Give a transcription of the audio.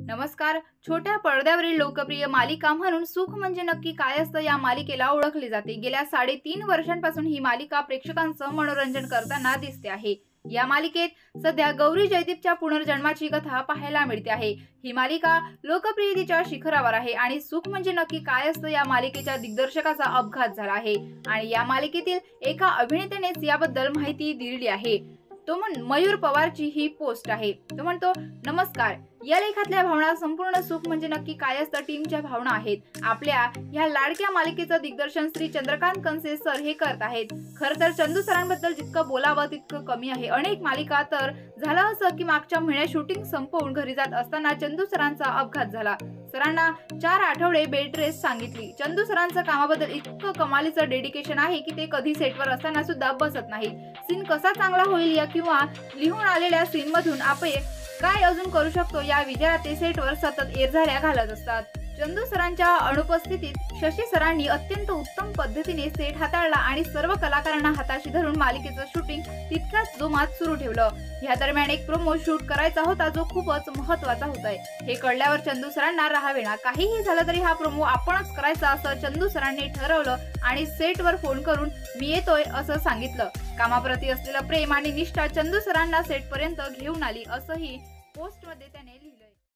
नमस्कार. छोट्या पडद्यावरील लोकप्रिय मालिका म्हणून सुख म्हणजे नक्की काय असतं या मालिकेला ओळखले जाते. गेल्या 3.5 वर्षांपासून ही मालिका प्रेक्षकांचं मनोरंजन करताना दिसते आहे. या मालिकेत सध्या गौरी जयदीपच्या पुनर्जन्माची कथा पाहायला मिळते आहे. ही मालिका लोकप्रियतेच्या शिखरावर आहे आणि सुख म्हणजे नक्की काय असतं या मालिकेच्या दिग्दर्शकाचा अपघात झाला आहे आणि या मालिकेतील एका अभिनेत्यानेच याबद्दल माहिती दिली आहे. तो मयूर पवारची ही पोस्ट आहे. तो म्हणतो, नमस्कार. या लेखातल्या भावना संपूर्ण सुख म्हणजे नक्की काय असतं टीमच्या भावना आहेत. आपल्या ह्या लाडक्या मालिकेचं दिग्दर्शन श्री चंद्रकांत कंसे सर हे करत आहेत. खरं तर चंदू सरांबद्दल जितकं बोलावं तितकं कमी आहे. अनेक मालिका तर झालं असं की मागच्या महिन्यात शूटिंग संपवून घरी जात असताना चंदू सरांचा अपघात झाला. सरांना 4 आठवडे बेड रेस्ट सांगितली. चंदू सरांचं कामाबद्दल इतकं कमालीचं डेडिकेशन आहे की ते कधी सेटवर असताना सुद्धा बसत नाहीत. सीन कसा चांगला होईल या किंवा लिहून आलेल्या सीन मधून आपण काय अजून करू शकतो या विचारात ते सेटवर सतत एरझाऱ्या घालत असतात. चंदू सरांच्या अनुपस्थितीत शशी सरांनी अत्यंत उत्तम पद्धतीने सेट हाताळला आणि सर्व कलाकारांना हाताशी धरून मालिकेचं शूटिंग तितक्याच जोमात सुरू ठेवलं. या दरम्यान एक प्रोमो शूट करायचा होता जो खूपच महत्वाचा होता. हे कळल्यावर चंदू सरांना राहावेना. काहीही झालं तरी हा प्रोमो आपणच करायचा असं चंदू सरांनी ठरवलं आणि सेटवर फोन करून मी येतोय असं सांगितलं. कामाप्रती असलेलं प्रेम आणि निष्ठा चंदू सरांना सेटपर्यंत घेऊन आली असंही पोस्टमध्ये त्याने लिहिलं.